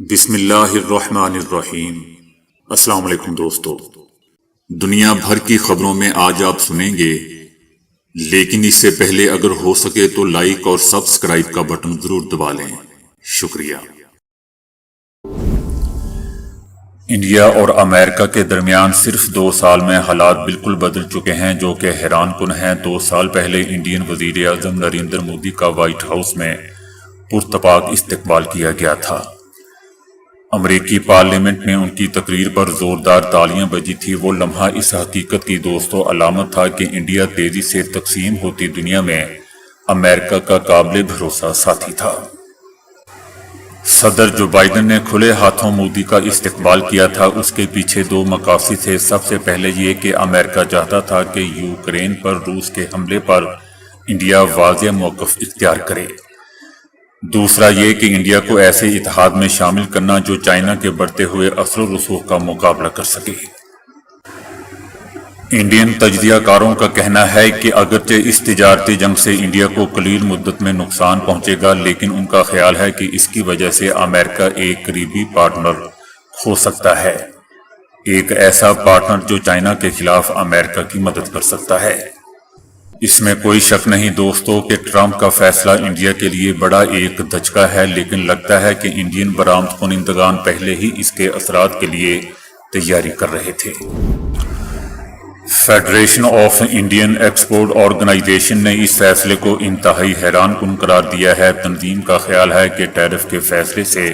بسم اللہ الرحمن الرحیم۔ السلام علیکم دوستو، دنیا بھر کی خبروں میں آج آپ سنیں گے، لیکن اس سے پہلے اگر ہو سکے تو لائک اور سبسکرائب کا بٹن ضرور دبا لیں۔ شکریہ۔ انڈیا اور امریکہ کے درمیان صرف 2 سال میں حالات بالکل بدل چکے ہیں، جو کہ حیران کن ہیں۔ 2 سال پہلے انڈین وزیر اعظم نریندر مودی کا وائٹ ہاؤس میں پرتپاک استقبال کیا گیا تھا۔ امریکی پارلیمنٹ میں ان کی تقریر پر زوردار تالیاں بجی تھی۔ وہ لمحہ اس حقیقت کی دوستو علامت تھا کہ انڈیا تیزی سے تقسیم ہوتی دنیا میں امریکہ کا قابل بھروسہ ساتھی تھا۔ صدر جو بائیڈن نے کھلے ہاتھوں مودی کا استقبال کیا تھا، اس کے پیچھے 2 مقاصد تھے۔ سب سے پہلے یہ کہ امریکہ چاہتا تھا کہ یوکرین پر روس کے حملے پر انڈیا واضح موقف اختیار کرے۔ دوسرا یہ کہ انڈیا کو ایسے اتحاد میں شامل کرنا جو چائنا کے بڑھتے ہوئے اثر و رسوخ کا مقابلہ کر سکے۔ انڈین تجزیہ کاروں کا کہنا ہے کہ اگرچہ اس تجارتی جنگ سے انڈیا کو قلیل مدت میں نقصان پہنچے گا، لیکن ان کا خیال ہے کہ اس کی وجہ سے امریکہ ایک قریبی پارٹنر ہو سکتا ہے، ایک ایسا پارٹنر جو چائنا کے خلاف امریکہ کی مدد کر سکتا ہے۔ اس میں کوئی شک نہیں دوستو کہ ٹرمپ کا فیصلہ انڈیا کے لیے بڑا ایک دھچکا ہے، لیکن لگتا ہے کہ انڈین برآمد کنندگان پہلے ہی اس کے اثرات کے لیے تیاری کر رہے تھے۔ Federation of Indian export organisation نے اس فیصلے کو انتہائی حیران کن قرار دیا ہے۔ تنظیم کا خیال ہے کہ ٹیرف کے فیصلے سے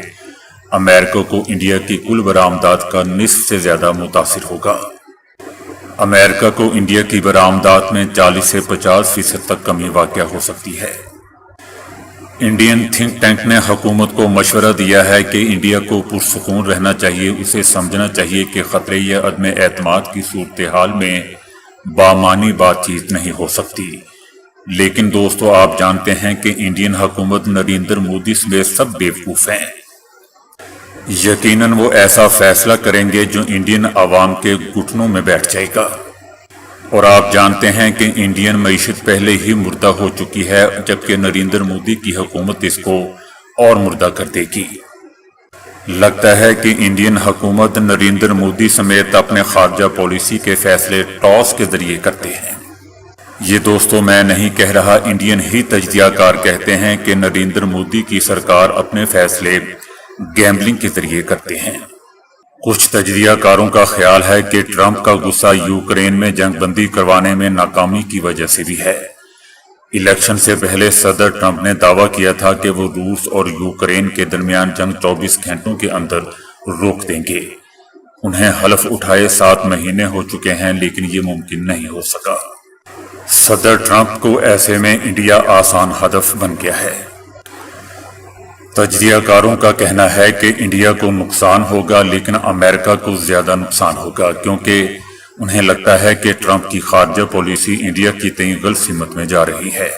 امریکہ کو انڈیا کی کل برآمدات کا نصف سے زیادہ متاثر ہوگا۔ امریکہ کو انڈیا کی برآمدات میں 40 سے 50% تک کمی واقع ہو سکتی ہے۔ انڈین تھنک ٹینک نے حکومت کو مشورہ دیا ہے کہ انڈیا کو پرسکون رہنا چاہیے، اسے سمجھنا چاہیے کہ خطرے یا عدم اعتماد کی صورتحال میں بامعنی بات چیت نہیں ہو سکتی۔ لیکن دوستو آپ جانتے ہیں کہ انڈین حکومت نریندر مودی سمیت سب بیوقوف ہیں۔ یقیناً وہ ایسا فیصلہ کریں گے جو انڈین عوام کے گھٹنوں میں بیٹھ جائے گا، اور آپ جانتے ہیں کہ انڈین معیشت پہلے ہی مردہ ہو چکی ہے، جبکہ نریندر مودی کی حکومت اس کو اور مردہ کر دے گی۔ لگتا ہے کہ انڈین حکومت نریندر مودی سمیت اپنے خارجہ پالیسی کے فیصلے ٹاس کے ذریعے کرتے ہیں۔ یہ دوستو میں نہیں کہہ رہا، انڈین ہی تجزیہ کار کہتے ہیں کہ نریندر مودی کی سرکار اپنے فیصلے گیمبلنگ کے ذریعے کرتے ہیں۔ کچھ تجزیہ کاروں کا خیال ہے کہ ٹرمپ کا غصہ یوکرین میں جنگ بندی کروانے میں ناکامی کی وجہ سے بھی ہے۔ الیکشن سے پہلے صدر ٹرمپ نے دعویٰ کیا تھا کہ وہ روس اور یوکرین کے درمیان جنگ 24 گھنٹوں کے اندر روک دیں گے۔ انہیں حلف اٹھائے 7 مہینے ہو چکے ہیں، لیکن یہ ممکن نہیں ہو سکا۔ صدر ٹرمپ کو ایسے میں انڈیا آسان ہدف بن گیا ہے۔ تجزیہ کاروں کا کہنا ہے کہ انڈیا کو نقصان ہوگا، لیکن امریکہ کو زیادہ نقصان ہوگا، کیونکہ انہیں لگتا ہے کہ ٹرمپ کی خارجہ پالیسی انڈیا کی تئیں غلط سمت میں جا رہی ہے۔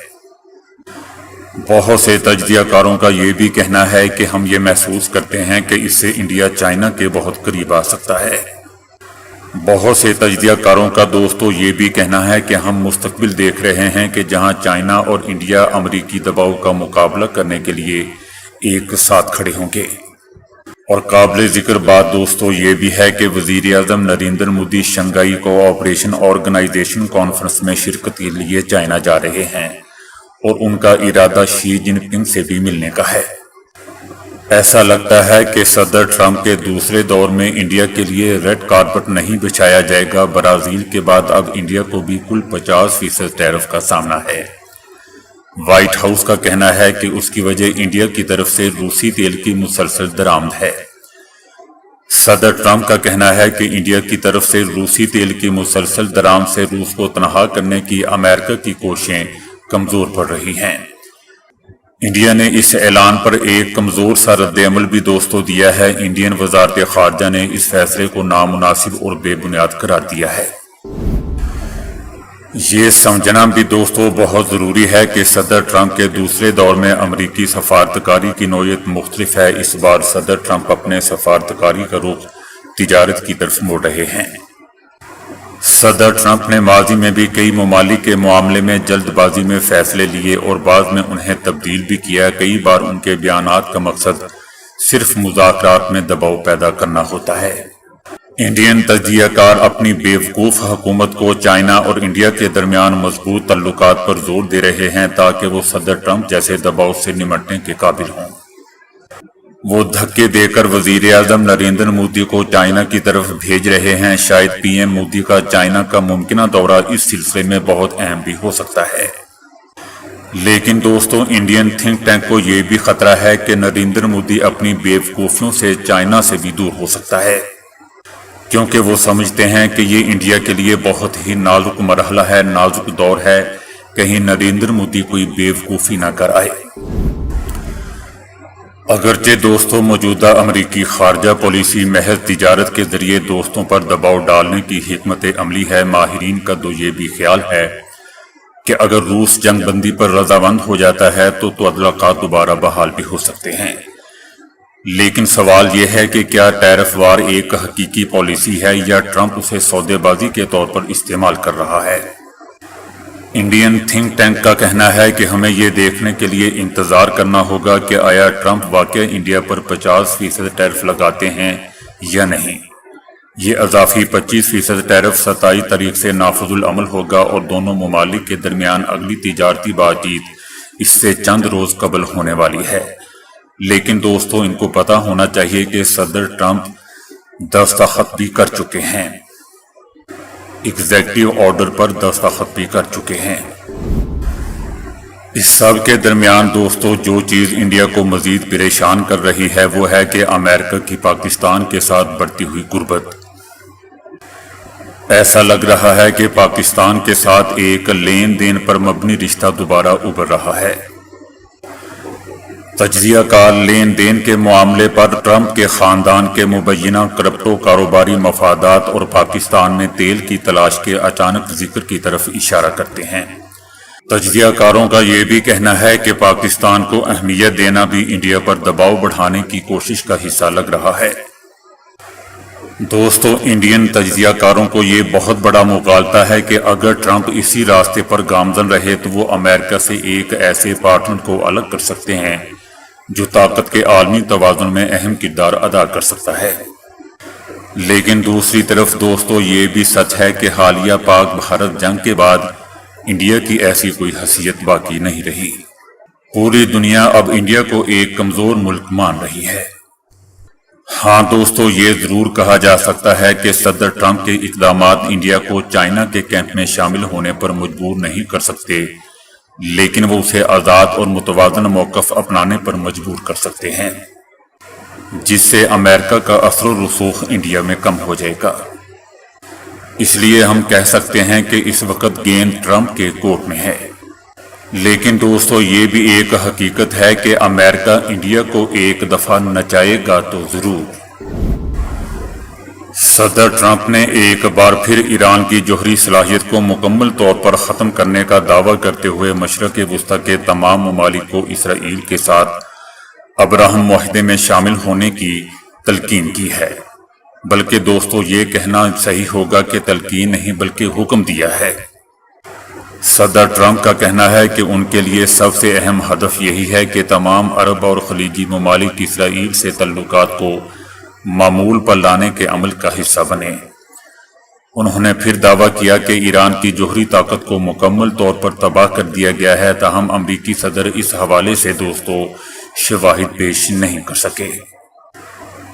بہت سے تجزیہ کاروں کا یہ بھی کہنا ہے کہ ہم یہ محسوس کرتے ہیں کہ اس سے انڈیا چائنا کے بہت قریب آ سکتا ہے۔ بہت سے تجزیہ کاروں کا دوستو یہ بھی کہنا ہے کہ ہم مستقبل دیکھ رہے ہیں کہ جہاں چائنا اور انڈیا امریکی دباؤ کا مقابلہ کرنے کے لیے ایک ساتھ کھڑے ہوں گے۔ اور قابل ذکر بات دوستو یہ بھی ہے کہ وزیر اعظم Narendra Modi Shanghai cooperation organisation conference میں شرکت کے لیے چائنا جا رہے ہیں، اور ان کا ارادہ شی جن پنگ سے بھی ملنے کا ہے۔ ایسا لگتا ہے کہ صدر ٹرمپ کے دوسرے دور میں انڈیا کے لیے ریڈ کارپٹ نہیں بچھایا جائے گا۔ برازیل کے بعد اب انڈیا کو بھی کل 50% ٹیرف کا سامنا ہے۔ وائٹ ہاؤس کا کہنا ہے کہ اس کی وجہ انڈیا کی طرف سے روسی تیل کی مسلسل درآمد ہے۔ صدر ٹرمپ کا کہنا ہے کہ انڈیا کی طرف سے روسی تیل کی مسلسل درآمد سے روس کو تنہا کرنے کی امریکہ کی کوششیں کمزور پڑ رہی ہیں۔ انڈیا نے اس اعلان پر ایک کمزور سا رد عمل بھی دوستو دیا ہے۔ انڈین وزارت خارجہ نے اس فیصلے کو نامناسب اور بے بنیاد قرار دیا ہے۔ یہ سمجھنا بھی دوستو بہت ضروری ہے کہ صدر ٹرمپ کے دوسرے دور میں امریکی سفارتکاری کی نوعیت مختلف ہے۔ اس بار صدر ٹرمپ اپنے سفارتکاری کا رخ تجارت کی طرف موڑ رہے ہیں۔ صدر ٹرمپ نے ماضی میں بھی کئی ممالک کے معاملے میں جلد بازی میں فیصلے لیے اور بعض میں انہیں تبدیل بھی کیا۔ کئی بار ان کے بیانات کا مقصد صرف مذاکرات میں دباؤ پیدا کرنا ہوتا ہے۔ انڈین تجزیہ کار اپنی بیوقوف حکومت کو چائنا اور انڈیا کے درمیان مضبوط تعلقات پر زور دے رہے ہیں تاکہ وہ صدر ٹرمپ جیسے دباؤ سے نمٹنے کے قابل ہوں۔ وہ دھکے دے کر وزیر اعظم نریندر مودی کو چائنا کی طرف بھیج رہے ہیں۔ شاید پی ایم مودی کا چائنا کا ممکنہ دورہ اس سلسلے میں بہت اہم بھی ہو سکتا ہے۔ لیکن دوستوں، انڈین تھنک ٹینک کو یہ بھی خطرہ ہے کہ نریندر مودی اپنی بیوقوفیوں سے چائنا سے بھی دور ہو سکتا ہے، کیونکہ وہ سمجھتے ہیں کہ یہ انڈیا کے لیے بہت ہی نازک مرحلہ ہے، نازک دور ہے، کہیں نریندر مودی کوئی بیوقوفی نہ کر آئے۔ اگرچہ دوستوں موجودہ امریکی خارجہ پالیسی محض تجارت کے ذریعے دوستوں پر دباؤ ڈالنے کی حکمت عملی ہے، ماہرین کا تو یہ بھی خیال ہے کہ اگر روس جنگ بندی پر رضامند ہو جاتا ہے تو تعلقات دوبارہ بحال بھی ہو سکتے ہیں۔ لیکن سوال یہ ہے کہ کیا ٹیرف وار ایک حقیقی پالیسی ہے یا ٹرمپ اسے سودے بازی کے طور پر استعمال کر رہا ہے؟ انڈین تھنک ٹینک کا کہنا ہے کہ ہمیں یہ دیکھنے کے لیے انتظار کرنا ہوگا کہ آیا ٹرمپ واقع انڈیا پر 50% ٹیرف لگاتے ہیں یا نہیں۔ یہ اضافی 25% ٹیرف 27 تاریخ سے نافذ العمل ہوگا اور دونوں ممالک کے درمیان اگلی تجارتی بات چیت اس سے چند روز قبل ہونے والی ہے۔ لیکن دوستوں، ان کو پتہ ہونا چاہیے کہ صدر ٹرمپ دستخط بھی کر چکے ہیں، ایگزیکٹو آرڈر پر دستخط بھی کر چکے ہیں۔ اس سب کے درمیان دوستوں، جو چیز انڈیا کو مزید پریشان کر رہی ہے وہ ہے کہ امریکہ کی پاکستان کے ساتھ بڑھتی ہوئی قربت۔ ایسا لگ رہا ہے کہ پاکستان کے ساتھ ایک لین دین پر مبنی رشتہ دوبارہ ابھر رہا ہے۔ تجزیہ کار لین دین کے معاملے پر ٹرمپ کے خاندان کے مبینہ کرپٹو کاروباری مفادات اور پاکستان میں تیل کی تلاش کے اچانک ذکر کی طرف اشارہ کرتے ہیں۔ تجزیہ کاروں کا یہ بھی کہنا ہے کہ پاکستان کو اہمیت دینا بھی انڈیا پر دباؤ بڑھانے کی کوشش کا حصہ لگ رہا ہے۔ دوستو، انڈین تجزیہ کاروں کو یہ بہت بڑا مغالطہ ہے کہ اگر ٹرمپ اسی راستے پر گامزن رہے تو وہ امریکہ سے ایک ایسے پارٹنر کو الگ کر سکتے ہیں جو طاقت کے عالمی توازن میں اہم کردار ادا کر سکتا ہے۔ لیکن دوسری طرف دوستو، یہ بھی سچ ہے کہ حالیہ پاک بھارت جنگ کے بعد انڈیا کی ایسی کوئی حیثیت باقی نہیں رہی۔ پوری دنیا اب انڈیا کو ایک کمزور ملک مان رہی ہے۔ ہاں دوستو، یہ ضرور کہا جا سکتا ہے کہ صدر ٹرمپ کے اقدامات انڈیا کو چائنا کے کیمپ میں شامل ہونے پر مجبور نہیں کر سکتے، لیکن وہ اسے آزاد اور متوازن موقف اپنانے پر مجبور کر سکتے ہیں، جس سے امریکہ کا اثر و رسوخ انڈیا میں کم ہو جائے گا۔ اس لیے ہم کہہ سکتے ہیں کہ اس وقت گیند ٹرمپ کے کورٹ میں ہے۔ لیکن دوستو، یہ بھی ایک حقیقت ہے کہ امریکہ انڈیا کو ایک دفعہ نچائے گا تو ضرور۔ صدر ٹرمپ نے ایک بار پھر ایران کی جوہری صلاحیت کو مکمل طور پر ختم کرنے کا دعویٰ کرتے ہوئے مشرق وسطیٰ کے تمام ممالک کو اسرائیل کے ساتھ ابراہم معاہدے میں شامل ہونے کی تلقین کی ہے۔ بلکہ دوستو، یہ کہنا صحیح ہوگا کہ تلقین نہیں بلکہ حکم دیا ہے۔ صدر ٹرمپ کا کہنا ہے کہ ان کے لیے سب سے اہم ہدف یہی ہے کہ تمام عرب اور خلیجی ممالک اسرائیل سے تعلقات کو معمول پر لانے کے عمل کا حصہ بنے۔ انہوں نے پھر دعویٰ کیا کہ ایران کی جوہری طاقت کو مکمل طور پر تباہ کر دیا گیا ہے، تاہم امریکی صدر اس حوالے سے دوستو شواہد پیش نہیں کر سکے۔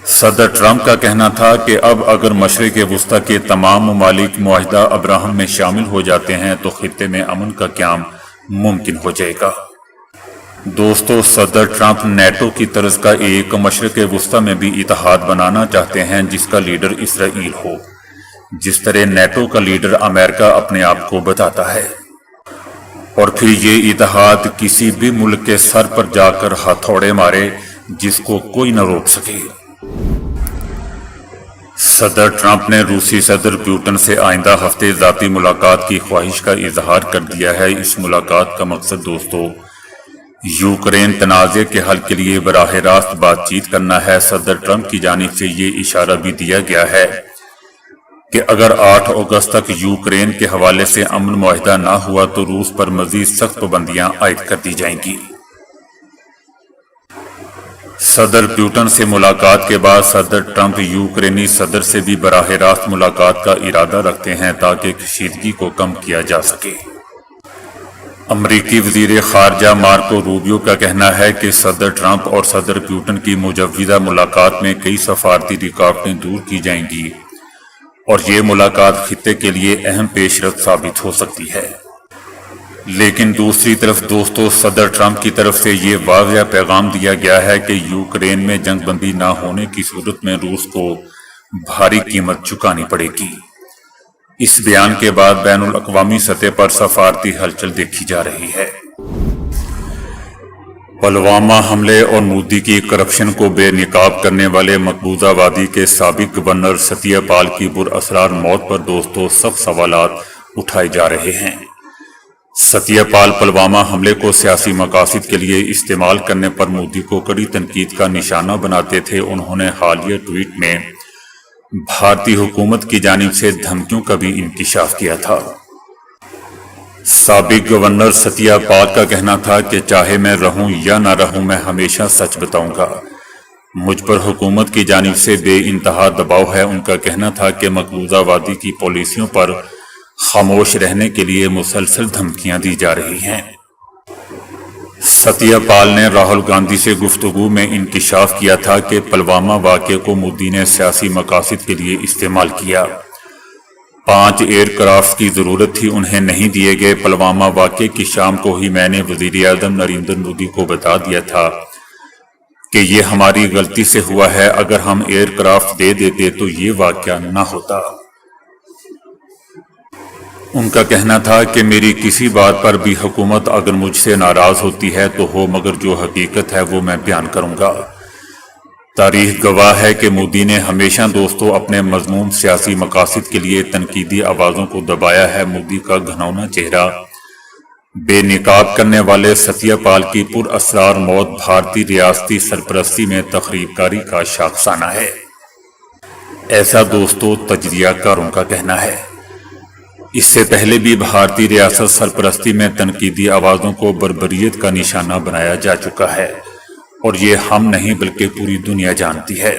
صدر ٹرمپ کا کہنا تھا کہ اب اگر مشرق وسطیٰ کے تمام ممالک معاہدہ ابراہم میں شامل ہو جاتے ہیں تو خطے میں امن کا قیام ممکن ہو جائے گا۔ دوستو، صدر ٹرمپ نیٹو کی طرز کا ایک مشرق وسطیٰ میں بھی اتحاد بنانا چاہتے ہیں جس کا لیڈر اسرائیل ہو، جس طرح نیٹو کا لیڈر امریکہ اپنے آپ کو بتاتا ہے، اور پھر یہ اتحاد کسی بھی ملک کے سر پر جا کر ہتھوڑے مارے جس کو کوئی نہ روک سکے۔ صدر ٹرمپ نے روسی صدر پوٹن سے آئندہ ہفتے ذاتی ملاقات کی خواہش کا اظہار کر دیا ہے۔ اس ملاقات کا مقصد دوستو یوکرین تنازع کے حل کے لیے براہ راست بات چیت کرنا ہے۔ صدر ٹرمپ کی جانب سے یہ اشارہ بھی دیا گیا ہے کہ اگر 8 اگست تک یوکرین کے حوالے سے امن معاہدہ نہ ہوا تو روس پر مزید سخت پابندیاں عائد کر دی جائیں گی۔ صدر پیوٹن سے ملاقات کے بعد صدر ٹرمپ یوکرینی صدر سے بھی براہ راست ملاقات کا ارادہ رکھتے ہیں تاکہ کشیدگی کو کم کیا جا سکے۔ امریکی وزیر خارجہ مارکو روبیو کا کہنا ہے کہ صدر ٹرمپ اور صدر پیوٹن کی مجوزہ ملاقات میں کئی سفارتی رکاوٹیں دور کی جائیں گی اور یہ ملاقات خطے کے لیے اہم پیش رفت ثابت ہو سکتی ہے۔ لیکن دوسری طرف دوستو، صدر ٹرمپ کی طرف سے یہ واضح پیغام دیا گیا ہے کہ یوکرین میں جنگ بندی نہ ہونے کی صورت میں روس کو بھاری قیمت چکانی پڑے گی۔ اس بیان کے بعد بین الاقوامی سطح پر سفارتی ہلچل دیکھی جا رہی ہے۔ پلوامہ حملے اور مودی کی کرپشن کو بے نقاب کرنے والے مقبوضہ وادی کے سابق گورنر ستیہ پال کی پراسرار موت پر دوستو سخت سوالات اٹھائے جا رہے ہیں۔ ستیہ پال پلوامہ حملے کو سیاسی مقاصد کے لیے استعمال کرنے پر مودی کو کڑی تنقید کا نشانہ بناتے تھے۔ انہوں نے حالیہ ٹویٹ میں بھارتی حکومت کی جانب سے دھمکیوں کا بھی انکشاف کیا تھا۔ سابق گورنر ستیہ پال کا کہنا تھا کہ چاہے میں رہوں یا نہ رہوں، میں ہمیشہ سچ بتاؤں گا۔ مجھ پر حکومت کی جانب سے بے انتہا دباؤ ہے۔ ان کا کہنا تھا کہ مقبوضہ وادی کی پالیسیوں پر خاموش رہنے کے لیے مسلسل دھمکیاں دی جا رہی ہیں۔ ستیہ پال نے راہل گاندھی سے گفتگو میں انکشاف کیا تھا کہ پلوامہ واقعے کو مودی نے سیاسی مقاصد کے لیے استعمال کیا۔ 5 ایئر کرافٹ کی ضرورت تھی، انہیں نہیں دیے گئے۔ پلوامہ واقعے کی شام کو ہی میں نے وزیر اعظم نریندر مودی کو بتا دیا تھا کہ یہ ہماری غلطی سے ہوا ہے، اگر ہم ایئر کرافٹ دے دیتے تو یہ واقعہ نہ ہوتا۔ ان کا کہنا تھا کہ میری کسی بات پر بھی حکومت اگر مجھ سے ناراض ہوتی ہے تو ہو، مگر جو حقیقت ہے وہ میں بیان کروں گا۔ تاریخ گواہ ہے کہ مودی نے ہمیشہ دوستوں اپنے مضمون سیاسی مقاصد کے لیے تنقیدی آوازوں کو دبایا ہے۔ مودی کا گھناؤنا چہرہ بے نقاب کرنے والے ستیہ پال کی پراسرار موت بھارتی ریاستی سرپرستی میں تخریب کاری کا شاخسانہ ہے، ایسا دوستوں تجزیہ کاروں کا کہنا ہے۔ اس سے پہلے بھی بھارتی ریاست سرپرستی میں تنقیدی آوازوں کو بربریت کا نشانہ بنایا جا چکا ہے، اور یہ ہم نہیں بلکہ پوری دنیا جانتی ہے۔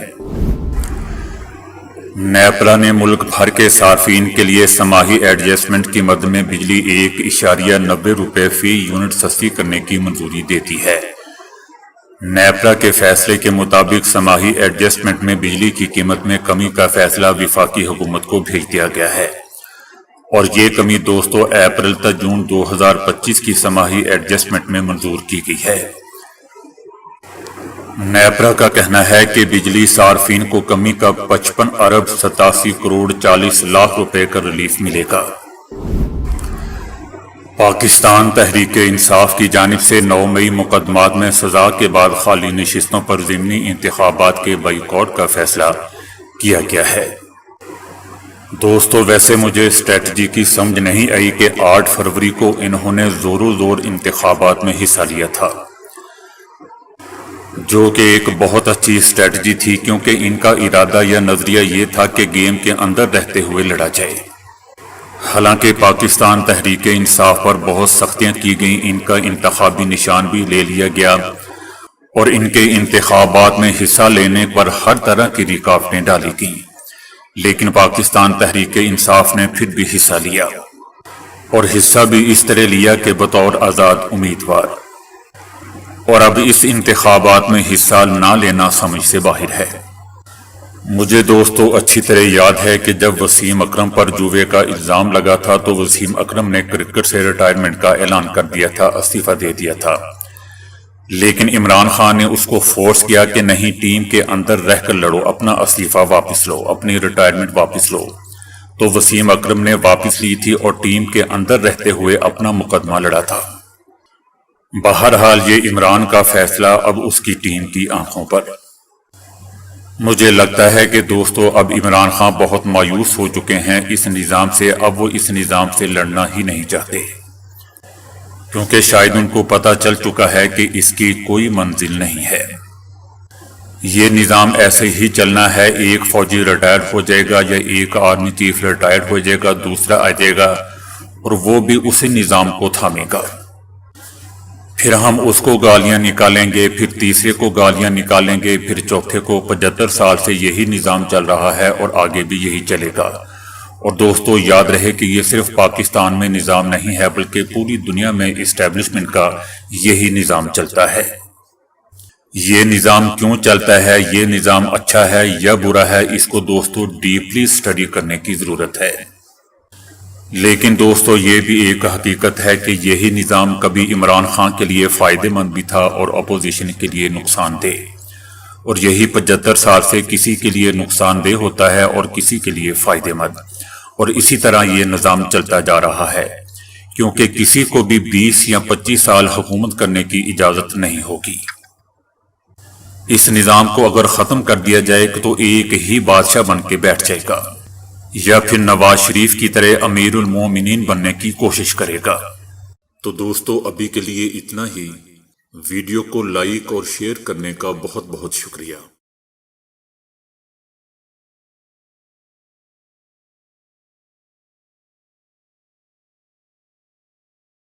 نیپرا نے ملک بھر کے صارفین کے لیے سماحی ایڈجسٹمنٹ کی مد میں بجلی 1.90 روپے فی یونٹ سستی کرنے کی منظوری دیتی ہے۔ نیپرا کے فیصلے کے مطابق سماحی ایڈجسٹمنٹ میں بجلی کی قیمت میں کمی کا فیصلہ وفاقی حکومت کو بھیج دیا گیا ہے، اور یہ کمی دوستوں اپریل تا جون 2025 کی سماحی ایڈجسٹمنٹ میں منظور کی گئی ہے۔ نیپرا کا کہنا ہے کہ بجلی صارفین کو کمی کا 55 ارب 87 کروڑ 40 لاکھ روپے کا ریلیف ملے گا۔ پاکستان تحریک انصاف کی جانب سے 9 مئی مقدمات میں سزا کے بعد خالی نشستوں پر ضمنی انتخابات کے بائیکاٹ کا فیصلہ کیا گیا ہے۔ دوستو ویسے مجھے اسٹریٹجی کی سمجھ نہیں آئی کہ 8 فروری کو انہوں نے زورو زور انتخابات میں حصہ لیا تھا، جو کہ ایک بہت اچھی اسٹریٹجی تھی، کیونکہ ان کا ارادہ یا نظریہ یہ تھا کہ گیم کے اندر رہتے ہوئے لڑا جائے۔ حالانکہ پاکستان تحریک انصاف پر بہت سختیاں کی گئیں، ان کا انتخابی نشان بھی لے لیا گیا اور ان کے انتخابات میں حصہ لینے پر ہر طرح کی رکاوٹیں ڈالی گئیں، لیکن پاکستان تحریک انصاف نے پھر بھی حصہ لیا، اور حصہ بھی اس طرح لیا کہ بطور آزاد امیدوار، اور اب اس انتخابات میں حصہ نہ لینا سمجھ سے باہر ہے۔ مجھے دوستو اچھی طرح یاد ہے کہ جب وسیم اکرم پر جوئے کا الزام لگا تھا تو وسیم اکرم نے کرکٹ سے ریٹائرمنٹ کا اعلان کر دیا تھا، استعفیٰ دے دیا تھا، لیکن عمران خان نے اس کو فورس کیا کہ نہیں، ٹیم کے اندر رہ کر لڑو، اپنا استعفیٰ واپس لو، اپنی ریٹائرمنٹ واپس لو۔ تو وسیم اکرم نے واپس لی تھی اور ٹیم کے اندر رہتے ہوئے اپنا مقدمہ لڑا تھا۔ بہرحال یہ عمران کا فیصلہ اب اس کی ٹیم کی آنکھوں پر۔ مجھے لگتا ہے کہ دوستو اب عمران خان بہت مایوس ہو چکے ہیں اس نظام سے، اب وہ اس نظام سے لڑنا ہی نہیں چاہتے، کیونکہ شاید ان کو پتہ چل چکا ہے کہ اس کی کوئی منزل نہیں ہے۔ یہ نظام ایسے ہی چلنا ہے، ایک فوجی ریٹائر ہو جائے گا یا ایک آرمی چیف ریٹائر ہو جائے گا، دوسرا آ جائے گا اور وہ بھی اسی نظام کو تھامے گا۔ پھر ہم اس کو گالیاں نکالیں گے، پھر تیسرے کو گالیاں نکالیں گے، پھر چوتھے کو۔ 75 سال سے یہی نظام چل رہا ہے اور آگے بھی یہی چلے گا۔ اور دوستو یاد رہے کہ یہ صرف پاکستان میں نظام نہیں ہے، بلکہ پوری دنیا میں اسٹیبلشمنٹ کا یہی نظام چلتا ہے۔ یہ نظام کیوں چلتا ہے، یہ نظام اچھا ہے یا برا ہے، اس کو دوستو ڈیپلی اسٹڈی کرنے کی ضرورت ہے۔ لیکن دوستو یہ بھی ایک حقیقت ہے کہ یہی نظام کبھی عمران خان کے لیے فائدہ مند بھی تھا اور اپوزیشن کے لیے نقصان دہ، اور یہی 75 سال سے کسی کے لیے نقصان دہ ہوتا ہے اور کسی کے لیے فائدہ مند، اور اسی طرح یہ نظام چلتا جا رہا ہے، کیونکہ کسی کو بھی 20 یا 25 سال حکومت کرنے کی اجازت نہیں ہوگی۔ اس نظام کو اگر ختم کر دیا جائے تو ایک ہی بادشاہ بن کے بیٹھ جائے گا، یا پھر نواز شریف کی طرح امیر المومنین بننے کی کوشش کرے گا۔ تو دوستو ابھی کے لیے اتنا ہی۔ ویڈیو کو لائک اور شیئر کرنے کا بہت بہت شکریہ۔